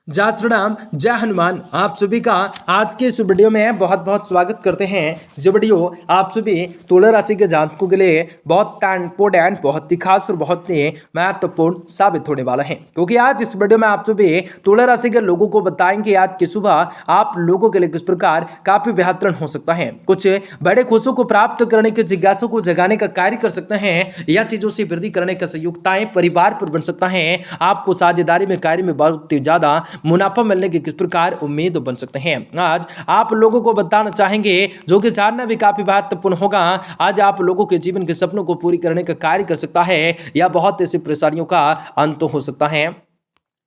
जय श्री राम, जय हनुमान। आप सभी का आज के इस वीडियो में बहुत बहुत स्वागत करते हैं। जो वीडियो आप सभी तुला राशि के जातकों के लिए बहुत इंपॉर्टेंट, बहुत ही खास और बहुत ही महत्वपूर्ण साबित होने वाला है, क्योंकि आज इस वीडियो में आप सभी तुला राशि के लोगों को बताएंगे आज की सुबह आप लोगों के लिए किस प्रकार काफी बेहतरीन हो सकता है। कुछ बड़े खुशियों को प्राप्त करने के जिज्ञासा को जगाने का कार्य कर सकते हैं या चीजों से वृद्धि करने का संयुक्ताएं परिवार पर बन सकता है। आपको साझेदारी में कार्य में बहुत ही ज्यादा मुनाफा मिलने की किस प्रकार उम्मीद बन सकते हैं। आज आप लोगों को बताना चाहेंगे जो कि जानना भी काफी महत्वपूर्ण होगा। आज आप लोगों के जीवन के सपनों को पूरी करने का कार्य कर सकता है या बहुत ऐसी परेशानियों का अंत हो सकता है।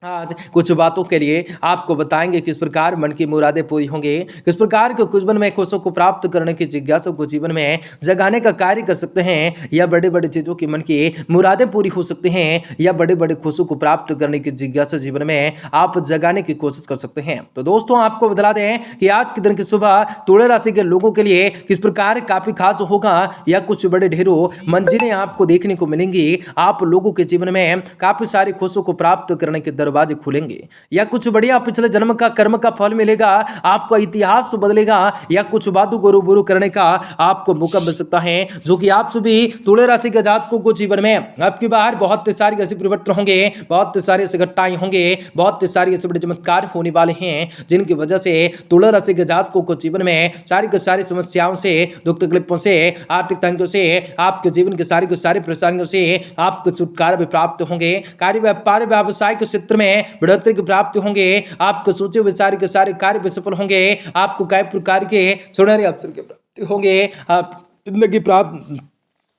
आज कुछ बातों के लिए आपको बताएंगे किस प्रकार मन की मुरादें पूरी होंगे, किस प्रकार के कुछ मन में खुशियों को प्राप्त करने की जिज्ञासा को जीवन में जगाने का कार्य कर सकते हैं या बड़े बड़े चीजों की मन की मुरादें पूरी हो सकती हैं या बड़े बड़े खुशियों को प्राप्त करने की जिज्ञासा जीवन में आप जगाने की कोशिश कर सकते हैं। तो दोस्तों आपको बता दें कि आज के दिन की सुबह तुला राशि के लोगों के लिए किस प्रकार काफी खास होगा या कुछ बड़े ढेरों मंजिलें आपको देखने को मिलेंगी। आप लोगों के जीवन में काफी सारी खुशियों को प्राप्त करने के दरवाजे खुलेंगे या कुछ बढ़िया पिछले जन्म का कर्म का फल मिलेगा। आपका इतिहास बदलेगा या कुछ बातों को रूबरू करने का आपको मौका मिल सकता है, जो कि आप सभी तुला राशि के जातकों को जीवन में आपकी बार बहुत सारी ऐसे परिवर्तन होंगे, बहुत सारे ऐसे घटनाएं होंगे, बहुत सारी ऐसे बड़े चमत्कार होने वाले हैं जिनकी वजह से तुला राशि के जातकों को जीवन में सारी की सारी समस्याओं से, दुख तकलीफों से, आर्थिक तंगियों से, आपके जीवन के सारी परेशानियों से आपको छुटकारा भी प्राप्त होंगे। कार्य व्यापार व्यवसाय के क्षेत्र में बढ़ोतरी की प्राप्ति होंगे। आपको सोचे हुए सारे के सारे कार्य भी सफल होंगे। आपको कई प्रकार के सुनहरे अवसर की प्राप्ति होंगे। आप जिंदगी प्राप्त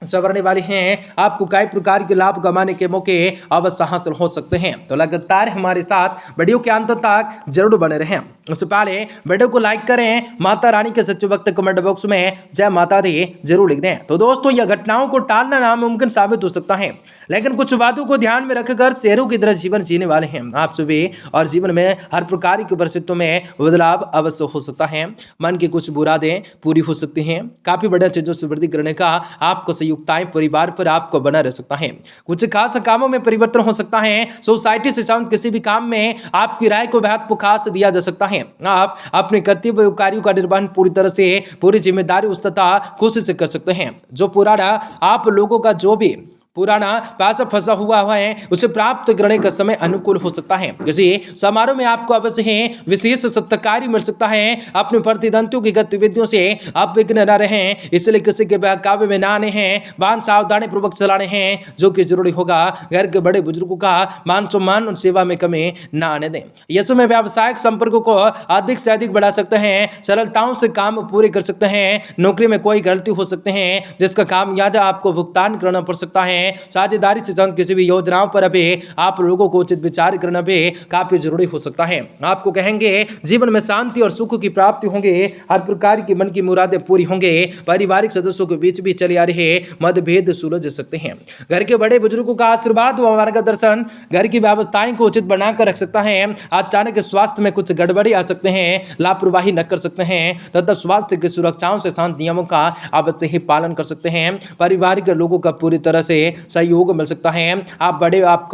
संवरने वाली हैं। आपको कई प्रकार के लाभ कमाने के मौके अवश्य हासिल हो सकते हैं। तो लगातार हमारे साथ वीडियो के अंत तक जरूर बने रहें। उससे पहले वीडियो को लाइक करें, माता रानी के सच्चे भक्त कमेंट बॉक्स में जय माता दी जरूर लिख दें। तो दोस्तों यह घटनाओं को टालना नामुमकिन साबित हो सकता है, लेकिन कुछ बातों को ध्यान में रखकर शेरों की तरह जीवन जीने वाले हैं आप सभी, और जीवन में हर प्रकार की परिस्थितियों में बदलाव अवश्य हो सकता है। मन की कुछ मुरादें पूरी हो सकती हैं। काफी बड़े चीजों से वृद्धि करने का आपको संयुक्ताएं परिवार पर आपको बना रह सकता है। कुछ खास कामों में परिवर्तन हो सकता है। सोसाइटी से संबंधित किसी भी काम में आपकी राय को महत्व खास दिया जा सकता है। आप अपने कर्तव्य कार्यों का निर्वहन पूरी तरह से, पूरी जिम्मेदारी उस तथा खुशी से कर सकते हैं। जो पुराना आप लोगों का जो भी पुराना पैसा फंसा हुआ है उसे प्राप्त करने का समय अनुकूल हो सकता है। किसी समारोह में आपको अवश्य ही विशेष सत्कार मिल सकता है। अपने प्रतिद्वंदियों की गतिविधियों से आप विघ्न न रहें, इसलिए किसी के बहकावे में ना आने हैं। वाहन सावधानी पूर्वक चलाने हैं जो कि जरूरी होगा। घर के बड़े बुजुर्गों का मान सम्मान और सेवा में कमी न आने दें। यह समय व्यावसायिक संपर्कों को अधिक से अधिक बढ़ा सकते हैं। सरलताओं से काम पूरे कर सकते हैं। नौकरी में कोई गलती हो सकते हैं जिसका खामियाजा आपको भुगतान करना पड़ सकता है। साझेदारी से संबंधित किसी भी योजनाओं पर अभी आप लोगों को उचित विचार करना भी काफी जरूरी हो सकता है। आपको कहेंगे जीवन में शांति और सुख की प्राप्ति होंगे। हर प्रकार की मन की मुरादें पूरी होंगे। पारिवारिक सदस्यों के बीच भी चले आ रहे मतभेद सुलझ सकते हैं। घर के बड़े बुजुर्गों का आशीर्वाद व मार्गदर्शन घर की व्यवस्थाएं को उचित बनाकर रख सकता है। अचानक स्वास्थ्य में कुछ गड़बड़ी आ सकते हैं, लापरवाही न कर सकते हैं तथा स्वास्थ्य की सुरक्षाओं से शांत नियमों का अवश्य ही पालन कर सकते हैं। परिवार के लोगों का पूरी तरह से सहयोग मिल सकता है। आप बड़े आप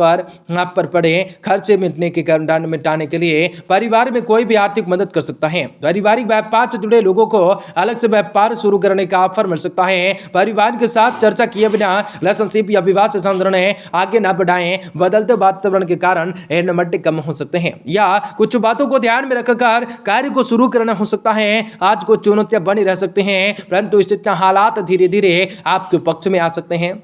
पर पड़े खर्चे मिटाने के लिए परिवार में कोई भी आर्थिक मदद कर सकता है। पारिवारिक व्यापार से जुड़े लोगों को अलग से व्यापार शुरू करने का ऑफर मिल सकता है। परिवार के साथ चर्चा किए बिना रिलेशनशिप या विवाह से संबंधित आगे न बढ़ाएं। बदलते वातावरण के कारण नमटे कम हो सकते हैं या कुछ बातों को ध्यान में रखकर कार्य को शुरू करना हो सकता है। आज कुछ चुनौतियां बनी रह सकते हैं, परंतु स्थितियां हालात धीरे धीरे आपके पक्ष में आ सकते हैं।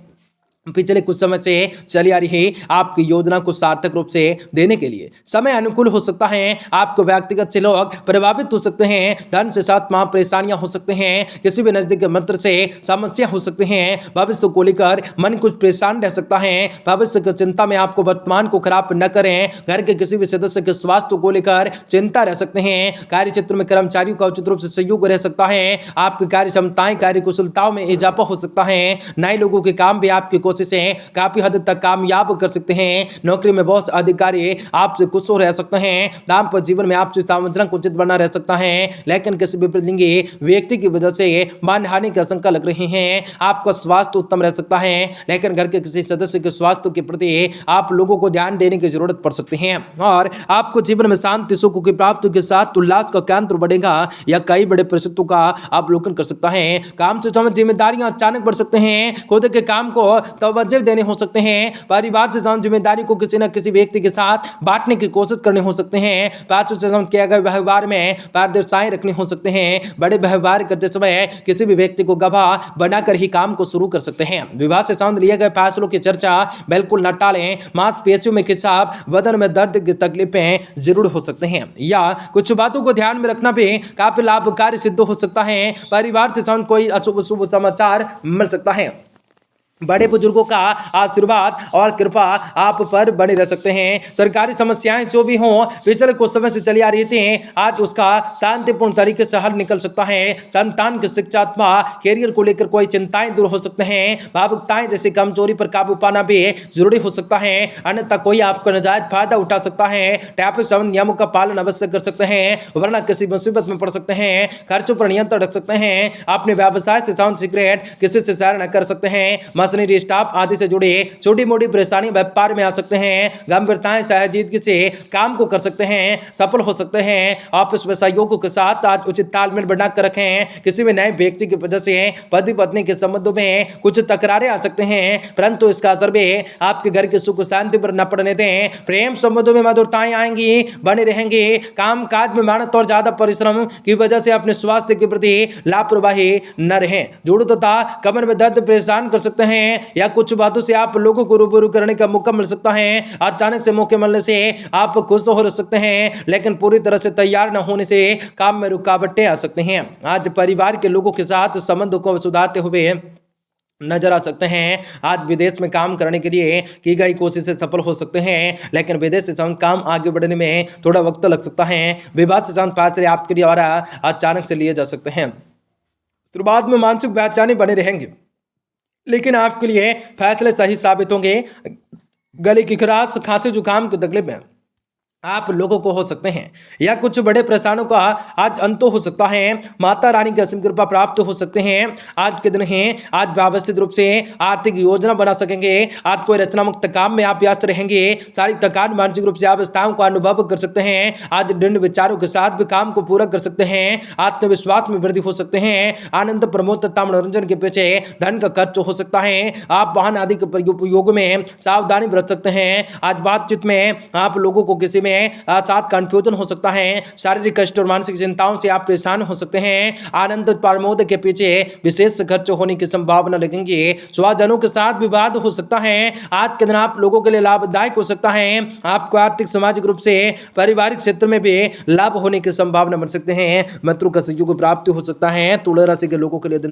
पिछले कुछ समय से चली आ रही आपकी योजना को सार्थक रूप से देने के लिए समय अनुकूल हो सकता है। आपको व्यक्तिगत से लोग प्रभावित हो सकते हैं। धन से साथ मां परेशानियां हो सकते हैं। किसी भी नजदीक मित्र से समस्या हो सकते हैं। भविष्य को लेकर मन कुछ परेशान रह सकता है। भविष्य की चिंता में आपको वर्तमान को खराब न करें। घर के किसी भी सदस्य के स्वास्थ्य को लेकर चिंता रह सकते हैं। कार्य क्षेत्र में कर्मचारियों का उचित रूप से सहयोग रह सकता है। आपकी कार्य क्षमताएं, कार्य कुशलताओं में इजाफा हो सकता है। नए लोगों के काम भी आपकी कोशिशें काफी हद तक कामयाब कर सकते हैं। नौकरी में बहुत अधिकारी आपसे खुश हो रह सकते हैं। दाम्पत्य जीवन में आपसे सामंजस्य उचित बना रह सकता है, लेकिन किसी विपरीत व्यक्ति की वजह से मानहानि की आशंका लग रही है। आपका स्वास्थ्य उत्तम रह सकता है, लेकिन घर के किसी सदस्य के स्वास्थ्य के प्रति आप लोगों को ध्यान देने की जरूरत पड़ सकती है। और आपको जीवन में शांति सुख की प्राप्ति के साथ उल्लास का केंद्र बढ़ेगा या कई बड़े परिस्थितियों का अवलोकन कर सकता है। काम से संबंधित जिम्मेदारियां अचानक बढ़ सकते हैं। खुद के काम को तवज्जो देने हो सकते हैं। परिवार से संबंधित जिम्मेदारी को किसी न किसी व्यक्ति के साथ बांटने की कोशिश करने हो सकते हैं। पार्षद से संबंधित किए गए व्यवहार में पारदर्शिताएं रखने हो सकते हैं। बड़े व्यवहार करते समय किसी भी व्यक्ति को गवाह बनाकर ही काम को शुरू कर सकते हैं। विवाह से संबंधित लिए गए फैसलों की चर्चा बिल्कुल न टालें। मांसपेशियों में खिंचाव, बदन में दर्द की तकलीफें जरूर हो सकते हैं, या कुछ बातों को ध्यान में रखना भी काफी लाभकारी सिद्ध हो सकता है। परिवार से संबंधित कोई अशुभ समाचार मिल सकता है। बड़े बुजुर्गों का आशीर्वाद और कृपा आप पर बने रह सकते हैं। सरकारी समस्याएं जो भी हों, पिछले कुछ समय से चली आ रही थी, आज उसका शांतिपूर्ण तरीके से हल निकल सकता है। संतान की शिक्षा अथवा कैरियर को लेकर कोई चिंताएं दूर हो सकते हैं। भावुकताएं जैसे कमजोरी पर काबू पाना भी जरूरी हो सकता है, अन्यथा कोई आपका नाजायज फायदा उठा सकता है। ट्रैफिक संबंधी नियमों का पालन अवश्य कर सकते हैं, वरना किसी मुसीबत में पड़ सकते हैं। खर्चों पर नियंत्रण रख सकते हैं। अपने व्यवसाय से साउंड सीक्रेट किसी से शेयर न कर सकते हैं। मशीनरी, स्टाफ आदि से जुड़े छोटी मोटी परेशानी व्यापार में आ सकते हैं। गंभीरताएं संजीदगी से काम को कर सकते हैं, सफल हो सकते हैं। ऑफिस में सहयोगियों के साथ आज उचित तालमेल बनाकर रखें। किसी भी नए व्यक्ति की वजह से पति पत्नी के संबंधों में कुछ तकरारें आ सकते हैं, परंतु इसका असर भी आपके घर की सुख शांति पर न पड़ने दें। प्रेम संबंधों में मधुरताएं आएंगी, बने रहेंगे। काम काज में मेहनत और ज्यादा परिश्रम की वजह से अपने स्वास्थ्य के प्रति लापरवाही न रहें। जोड़ों तथा कमर में दर्द परेशान कर सकते हैं, या कुछ बातों से आप लोगों को रूबरू करने का मौका मिल सकता है। अचानक से मौके मिलने से आप खुश हो सकते हैं, लेकिन पूरी तरह से तैयार न होने से काम में रुकावटें आ सकते हैं। आज परिवार के लोगों के साथ संबंधों को सुधारते हुए नजर आ सकते हैं। आज विदेश में काम करने के लिए की गई कोशिशें सफल हो सकते हैं, लेकिन विदेश से संबंधित काम आगे बढ़ने में थोड़ा वक्त लग सकता है। विवाह से संबंधित फैसले आपके द्वारा अचानक से लिए जा सकते हैं। शुरुआत में मानसिक बेचैनी बने रहेंगे, लेकिन आपके लिए फैसले सही साबित होंगे। गले की खराश, खांसी, जुकाम की तकलीफें आप लोगों को हो सकते हैं, या कुछ बड़े परेशानियों का आज अंत हो सकता है। माता रानी की असीम कृपा प्राप्त हो सकते हैं। आज के दिन है, आज व्यवस्थित रूप से आर्थिक योजना बना सकेंगे। आज कोई रचनात्मक काम में आप व्यस्त रहेंगे। शारीरिक थकान, मानसिक रूप से अवस्थाओं का अनुभव कर सकते हैं। आज दृढ़ विचारों के साथ भी काम को पूरा कर सकते हैं। आत्मविश्वास में वृद्धि हो सकते हैं। आनंद, प्रमोद तथा मनोरंजन के पीछे धन का खर्च हो सकता है। आप वाहन आदि के उपयोग में सावधानी बरत सकते हैं। आज बातचीत में आप लोगों को किसी में साथ कंफ्यूजन हो सकता है। शारीरिक कष्ट और मानसिक चिंताओं से आप परेशान हो सकते हैं। आनंद प्रमोद के पीछे विशेष खर्च होने की संभावना लगेंगे। स्वजनों के साथ विवाद हो सकता है। आज के दिन आप लोगों के लिए लाभदायक हो सकता है। आपको आर्थिक, सामाजिक रूप से, पारिवारिक क्षेत्र में भी लाभ होने की संभावना बन सकते हैं। मित्रों का सहयोग प्राप्ति हो सकता है। तुला राशि के लोगों के लिए